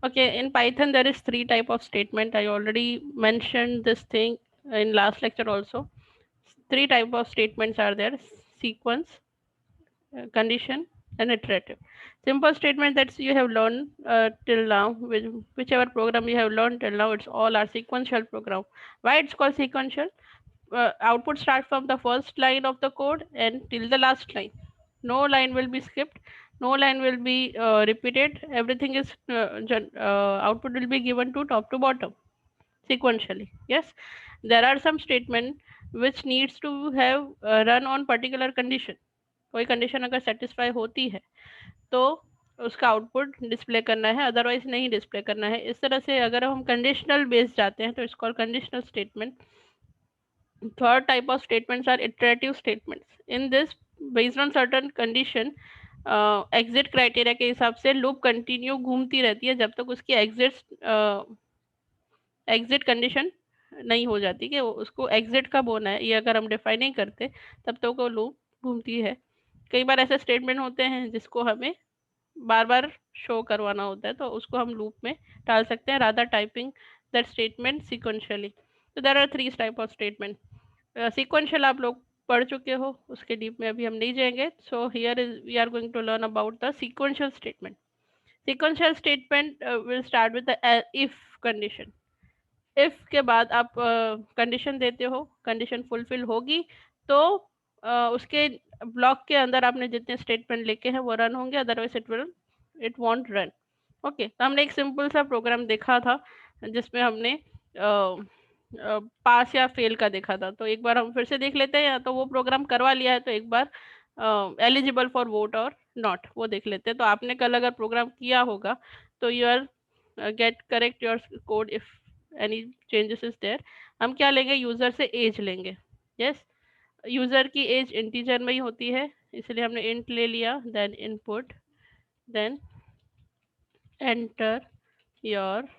Okay, in Python there is three type of statement. I already mentioned this thing in last lecture also. Three type of statements are there: sequence, condition, and iterative. Simple statement that you have learned till now, whichever program you have learned till now, it's all our sequential program. Why it's called sequential? Output starts from the first line of the code and till the last line. No line will be skipped. No line will be repeated. Everything is output will be given to top to bottom sequentially. Yes, there are some statement which needs to have run on particular condition. कोई condition अगर satisfy होती है तो उसका output display करना है, otherwise नहीं display करना है. इस तरह से अगर हम कंडीशनल बेस्ड जाते हैं तो it's called conditional statement. Third type of statements are iterative statements. In this, based on certain condition, exit criteria के हिसाब से लूप कंटिन्यू घूमती रहती है जब तक उसकी एग्जिट कंडीशन नहीं हो जाती कि उसको एग्जिट कब होना है, ये अगर हम डिफाइन नहीं करते तब तक वो लूप घूमती है. कई बार ऐसे स्टेटमेंट होते हैं जिसको हमें बार बार शो करवाना होता है तो उसको हम लूप में डाल सकते हैं, rather typing that statement sequentially. तो there are three type of statement. Sequential आप लोग पढ़ चुके हो, उसके डीप में अभी हम नहीं जाएंगे. So here is we are going to learn about the sequential statement. Sequential statement will start with the if condition. If के बाद आप कंडीशन देते हो, कंडीशन फुलफिल होगी तो उसके ब्लॉक के अंदर आपने जितने स्टेटमेंट लिखे हैं वो रन होंगे, otherwise it won't run. Okay, तो हमने एक सिंपल सा प्रोग्राम देखा था जिसमें हमने पास या फेल का देखा था. तो एक बार हम फिर से देख लेते हैं, या तो वो प्रोग्राम करवा लिया है तो एक बार एलिजिबल फॉर वोट और नॉट वो देख लेते हैं. तो आपने कल अगर प्रोग्राम किया होगा तो you are get correct your code if any changes is there. हम क्या लेंगे, यूज़र से एज लेंगे. यस, यूज़र की एज इंटीजर में ही होती है इसलिए हमने इंट ले लिया. Then input, then enter your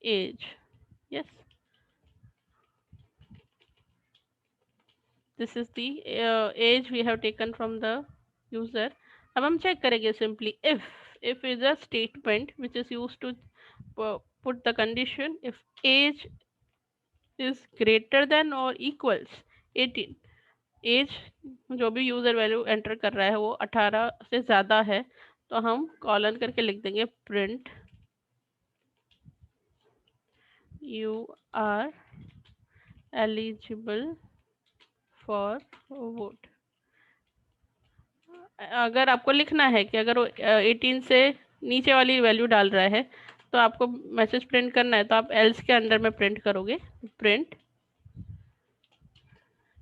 age. Yes, this is the age we have taken from the user. अब हम चेक करेंगे simply if is a statement which is used to put the condition if age is greater than or equals 18. As जो भी user value enter कर रहा है वो 18 से ज़्यादा है तो हम कॉलन करके लिख देंगे print you are eligible for vote. अगर आपको लिखना है कि अगर वो 18 से नीचे वाली वैल्यू डाल रहा है तो आपको मैसेज प्रिंट करना है तो आप एल्स के अंदर में प्रिंट करोगे print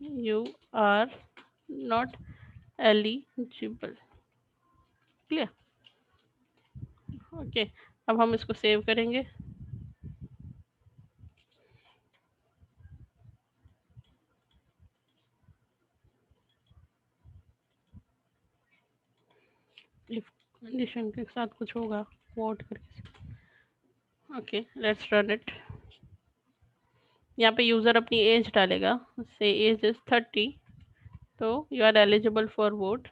you are not eligible. Clear? Okay, अब हम इसको सेव करेंगे. इफ कंडीशन के साथ कुछ होगा वोट करके. Okay, let's run it. यहाँ पे यूज़र अपनी एज डालेगा, से एज इज 30 तो you are eligible for vote.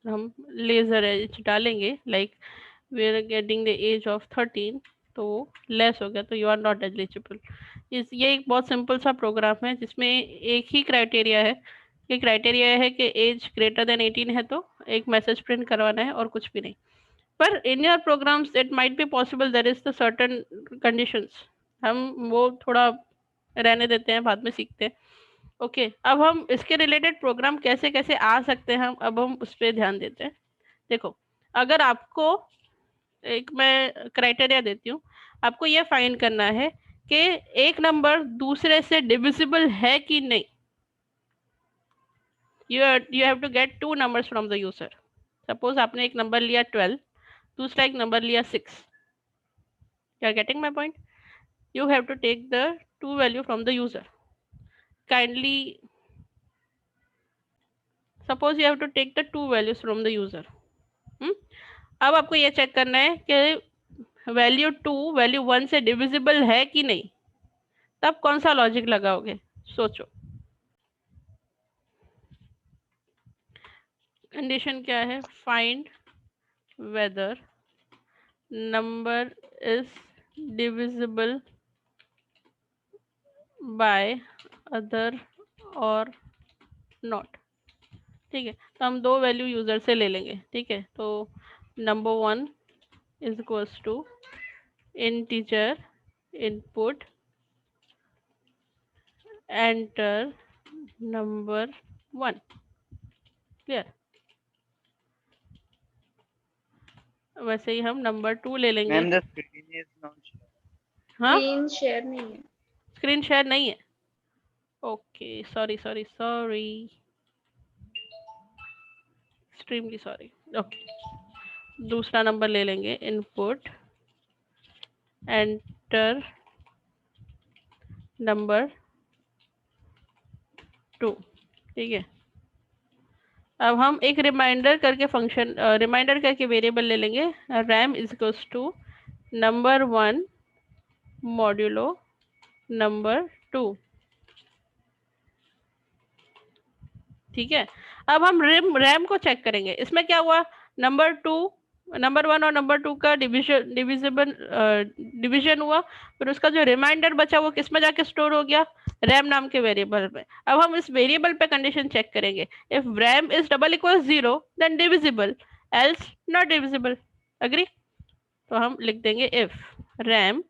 हम लेज़र एज डालेंगे like we are getting the age of 13 तो लेस हो गया तो यू आर नॉट एलिजिबल. ये एक बहुत सिंपल सा प्रोग्राम है जिसमें एक ही क्राइटेरिया है. ये क्राइटेरिया है कि एज ग्रेटर देन 18 है तो एक मैसेज प्रिंट करवाना है और कुछ भी नहीं. पर in your programs it might be possible there is the certain conditions. हम वो थोड़ा रहने देते हैं, बाद में सीखते हैं. ओके, अब हम इसके रिलेटेड प्रोग्राम कैसे कैसे आ सकते हैं अब हम उस पर ध्यान देते हैं. देखो, अगर आपको एक मैं क्राइटेरिया देती हूँ, आपको ये फाइंड करना है कि एक नंबर दूसरे से डिविजिबल है कि नहीं. You have to get two numbers from the user. Suppose आपने एक नंबर लिया 12, दूसरा एक नंबर लिया 6. You are getting my point? You have to take the two value from the user. Kindly, suppose you have to take the two values from the user. अब आपको ये check करना है कि वैल्यू 2 वैल्यू 1 से divisible है कि नहीं. तब कौन सा लॉजिक लगाओगे, सोचो. कंडीशन क्या है, find whether number is divisible by other or not। ठीक है, तो हम दो वैल्यू यूजर से ले लेंगे। ठीक है, तो number 1 is equals to integer input enter number 1। Clear. वैसे ही हम नंबर 2 ले लेंगे। Ma'am the screen is not share. हाँ, स्क्रीन शेयर नहीं है। स्क्रीन शेयर नहीं है। Okay, sorry sorry sorry, extremely sorry. Okay, दूसरा नंबर ले लेंगे, इनपुट एंटर नंबर 2। ठीक है, अब हम एक रिमाइंडर करके फंक्शन रिमाइंडर करके वेरिएबल ले लेंगे, rem is equals to number 1 modulo number 2। ठीक है, अब हम रैम को चेक करेंगे। इसमें क्या हुआ, नंबर 1 और नंबर 2 का डिवीजन हुआ, फिर उसका जो रिमाइंडर बचा वो किस में जाके स्टोर हो गया, रैम नाम के वेरिएबल में। अब हम इस वेरिएबल पे कंडीशन चेक करेंगे, if rem is double equal 0 then divisible, else not divisible. Agree. तो हम लिख देंगे if rem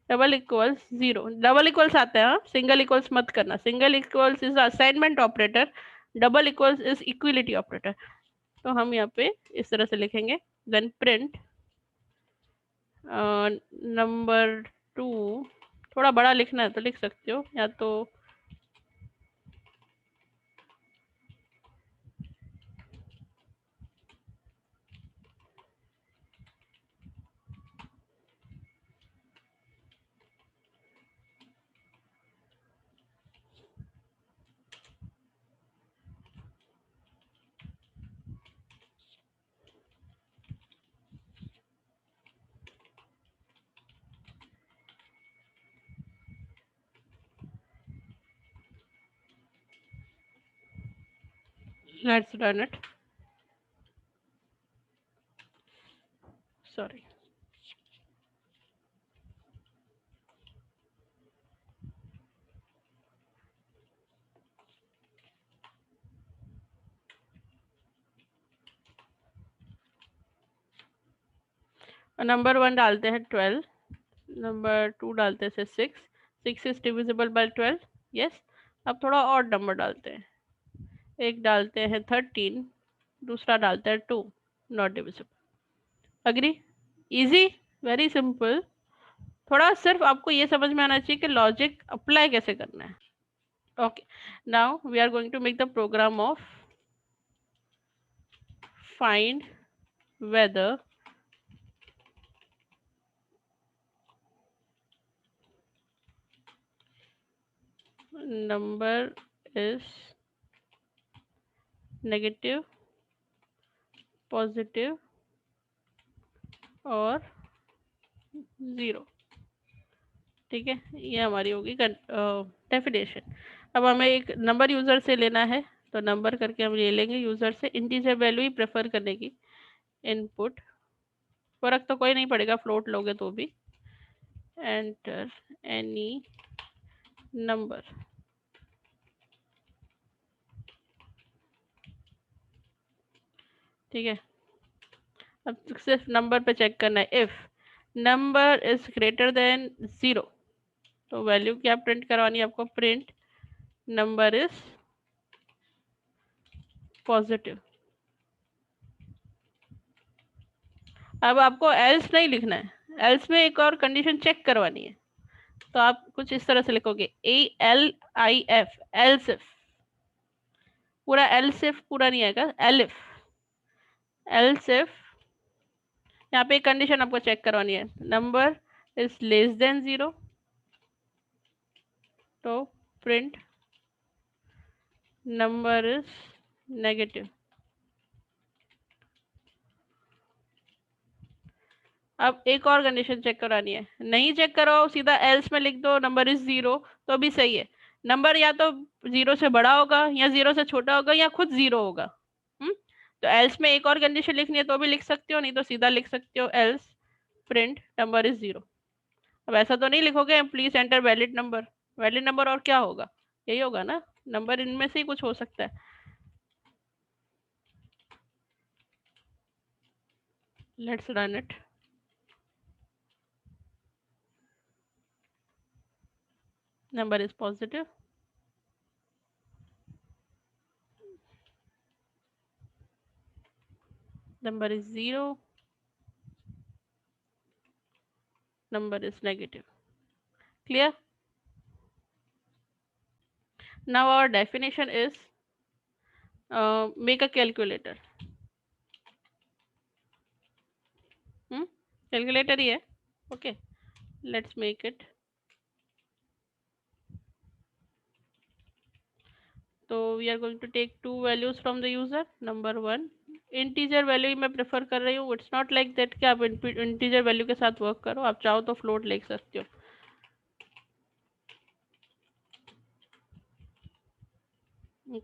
double equals 0, double equals आता है, सिंगल इक्वल्स मत करना, single equals is assignment operator, double equals is equality operator. तो हम यहाँ पे इस तरह से लिखेंगे, देन प्रिंट नंबर 2, थोड़ा बड़ा लिखना है तो लिख सकते हो, या तो let's run it. Sorry, number 1 डालते हैं 12, नंबर 2 डालते हैं 6, 6 इज डिविजिबल बाय 12, यस। अब थोड़ा और नंबर डालते हैं, एक डालते हैं 13, दूसरा डालते हैं 2, not divisible. Agree. Easy, very simple. थोड़ा सिर्फ आपको ये समझ में आना चाहिए कि लॉजिक अप्लाई कैसे करना है। Okay, now we are going to make the program of find whether number is negative, positive और 0। ठीक है, ये हमारी होगी डेफिनेशन। अब हमें एक नंबर यूज़र से लेना है, तो नंबर करके हम ले लेंगे यूज़र से, इंटीजर वैल्यू ही प्रेफर करने की। इनपुट, फर्क तो कोई नहीं पड़ेगा फ्लोट लोगे तो भी। Enter any number. ठीक है, अब सिर्फ नंबर पे चेक करना है, if number is greater than 0 तो वैल्यू क्या प्रिंट करवानी है आपको, प्रिंट नंबर इज पॉजिटिव। अब आपको एल्स नहीं लिखना है, एल्स में एक और कंडीशन चेक करवानी है, तो आप कुछ इस तरह से लिखोगे, ALIF, एल्सिफ। पूरा एल्सिफ पूरा नहीं आएगा, एलिफ, एल्सिफ। यहाँ पे एक कंडीशन आपको चेक करवानी है, नंबर इज लेस देन 0 तो प्रिंट नंबर इज नेगेटिव। अब एक और कंडीशन चेक करानी है, नहीं चेक कराओ सीधा एल्स में लिख दो नंबर इज 0 तो भी सही है। नंबर या तो 0 से बड़ा होगा या 0 से छोटा होगा या खुद 0 होगा। तो एल्स में एक और कंडीशन लिखनी है तो भी लिख सकते हो, नहीं तो सीधा लिख सकते हो एल्स प्रिंट नंबर इज 0। अब ऐसा तो नहीं लिखोगे please enter valid number. Valid number और क्या होगा, यही होगा ना, नंबर इनमें से ही कुछ हो सकता है। Let's run it. Number is positive. Number is 0. Number is negative. Clear? Now our definition is make a calculator. Calculator ही है. Okay. Let's make it. So we are going to take two values from the user. Number 1, integer value मैं prefer कर रही हूँ. It's not like that कि आप integer value के साथ work करो. आप चाहो तो float लिख सकते हो.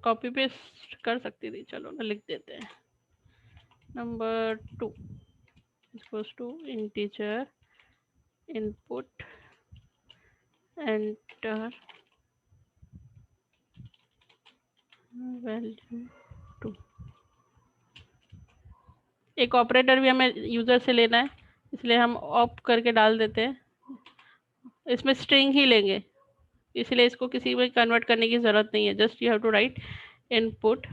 कॉपी पेस्ट कर सकती थी, चलो ना लिख देते हैं. Number 2 equals to integer input enter value 2. एक ऑपरेटर भी हमें यूजर से लेना है, इसलिए हम ऑप करके डाल देते हैं. इसमें स्ट्रिंग ही लेंगे, इसलिए इसको किसी में कन्वर्ट करने की ज़रूरत नहीं है. Just you have to write input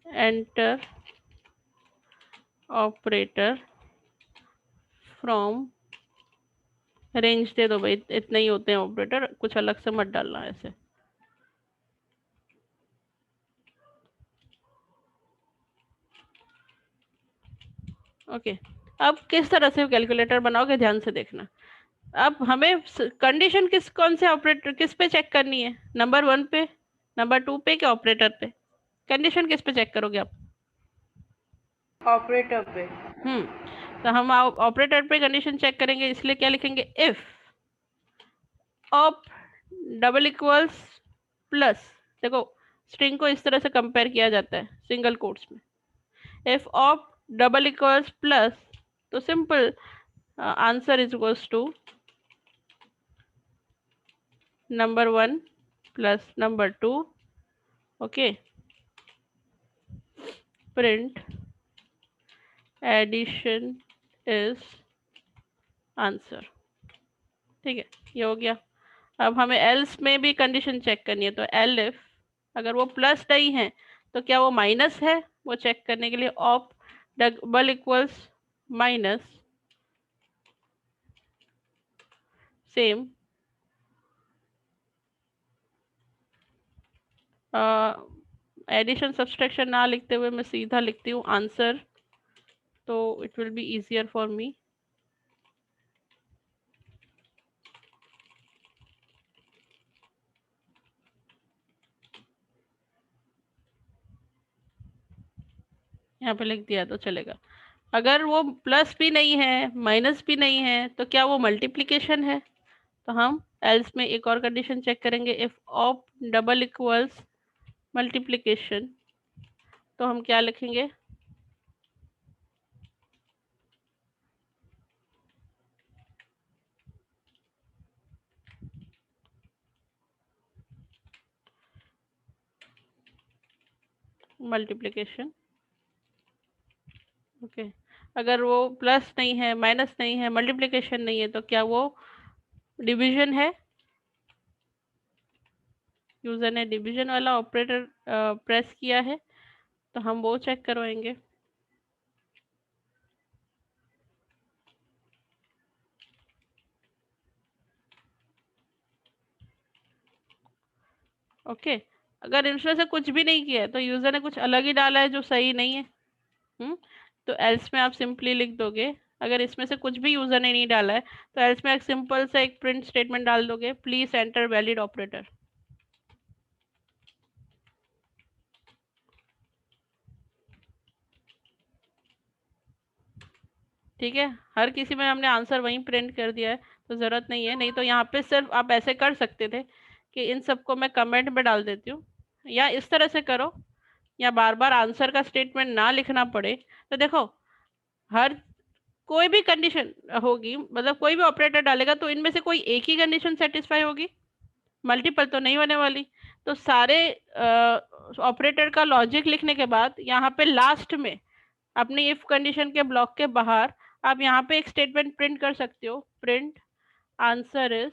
enter operator from range दे दो भाई, इतने ही होते हैं ऑपरेटर, कुछ अलग से मत डालना ऐसे. ओके. अब किस तरह से कैलकुलेटर बनाओगे ध्यान से देखना. अब हमें कंडीशन कौन से ऑपरेटर किस पे चेक करनी है, नंबर 1 पे, नंबर 2 पे, क्या ऑपरेटर पे? कंडीशन किस पे चेक करोगे आप? ऑपरेटर पे. तो हम ऑपरेटर पे कंडीशन चेक करेंगे, इसलिए क्या लिखेंगे, if op double equals plus. देखो स्ट्रिंग को इस तरह से कंपेयर किया जाता है सिंगल कोट्स में. If op double equals plus, तो simple answer is equals to number 1 plus number 2. Okay. Print addition is answer. ठीक है, ये हो गया. अब हमें else में भी कंडीशन चेक करनी है, तो elif अगर वो प्लस नहीं है तो क्या वो माइनस है, वो चेक करने के लिए op double equals minus, same addition subtraction ना लिखते हुए मैं सीधा लिखती हूँ आंसर, तो it will be easier for me. यहाँ पे लिख दिया तो चलेगा. अगर वो प्लस भी नहीं है माइनस भी नहीं है तो क्या वो मल्टीप्लिकेशन है, तो हम एल्स में एक और कंडीशन चेक करेंगे, if op double equals multiplication, तो हम क्या लिखेंगे, मल्टीप्लिकेशन. ओके. अगर वो प्लस नहीं है माइनस नहीं है मल्टीप्लिकेशन नहीं है तो क्या वो डिवीजन है, यूजर ने डिवीजन वाला ऑपरेटर प्रेस किया है, तो हम वो चेक करवाएंगे. ओके. अगर इसमें से कुछ भी नहीं किया है तो यूजर ने कुछ अलग ही डाला है जो सही नहीं है. तो एल्स में आप सिंपली लिख दोगे, अगर इसमें से कुछ भी यूजर ने नहीं डाला है तो एल्स में एक सिंपल सा एक प्रिंट स्टेटमेंट डाल दोगे, प्लीज एंटर वैलिड ऑपरेटर. ठीक है, हर किसी में हमने आंसर वहीं प्रिंट कर दिया है, तो ज़रूरत नहीं है. नहीं तो यहाँ पे सिर्फ आप ऐसे कर सकते थे कि इन सबको मैं कमेंट में डाल देती हूँ, या इस तरह से करो, या बार बार आंसर का स्टेटमेंट ना लिखना पड़े. तो देखो हर कोई भी कंडीशन होगी, मतलब कोई भी ऑपरेटर डालेगा तो इनमें से कोई एक ही कंडीशन सेटिस्फाई होगी, मल्टीपल तो नहीं होने वाली। तो सारे ऑपरेटर का लॉजिक लिखने के बाद यहाँ पे लास्ट में अपनी इफ कंडीशन के ब्लॉक के बाहर आप यहाँ पे एक स्टेटमेंट प्रिंट कर सकते हो, प्रिंट आंसर इज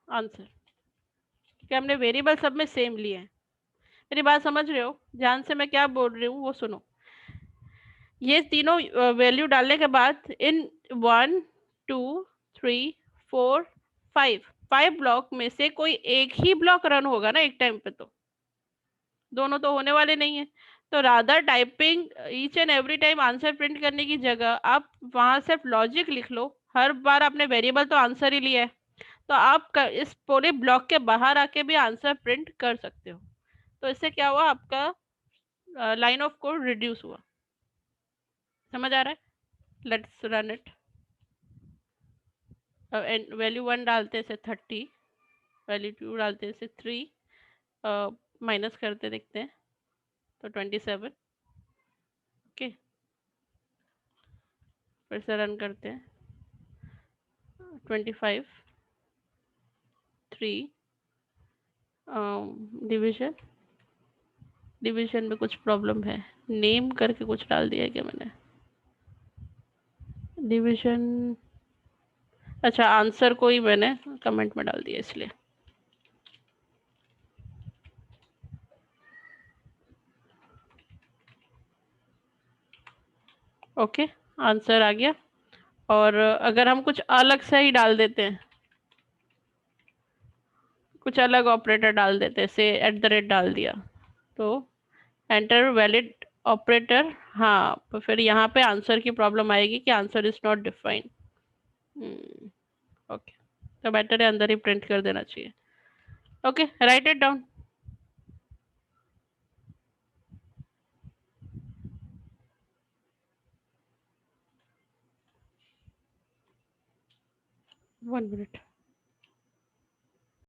आंसर। क्या हमने वेरिएबल सब में सेम लिए हैं? मेरी बात समझ रहे हो? ध्यान से मैं क्या बोल रही हूँ वो सुनो। ये तीनों वैल्यू डालने के बाद इन 1 2 3 4 5 ब्लॉक में से कोई एक ही ब्लॉक रन होगा ना एक टाइम पे, तो दोनों तो होने वाले नहीं है। तो rather typing each and every time answer print करने की जगह आप वहां सिर्फ लॉजिक लिख लो। हर बार आपने वेरिएबल तो आंसर ही लिया है, तो आप इस पूरे ब्लॉक के बाहर आके भी आंसर प्रिंट कर सकते हो। तो इससे क्या हुआ, आपका लाइन ऑफ कोड रिड्यूस हुआ। समझ आ रहा है? Let's run it. वैल्यू 1 डालते से 30, वैल्यू 2 डालते से 3, माइनस करते देखते हैं तो 27। ओके, फिर से रन करते हैं। 25 3, डिवीजन, डिवीजन में कुछ प्रॉब्लम है, नेम करके कुछ डाल दिया है क्या मैंने? डिवीजन, अच्छा आंसर को ही मैंने कमेंट में डाल दिया इसलिए। ओके, आंसर आ गया। और अगर हम कुछ अलग से ही डाल देते हैं, कुछ अलग ऑपरेटर डाल देते हैं, से एट द रेट डाल दिया, तो एंटर वैलिड ऑपरेटर, हाँ तो फिर यहाँ पे आंसर की प्रॉब्लम आएगी कि answer is not defined. Okay, तो बेटर है अंदर ही प्रिंट कर देना चाहिए। Okay, right it down. 1 minute.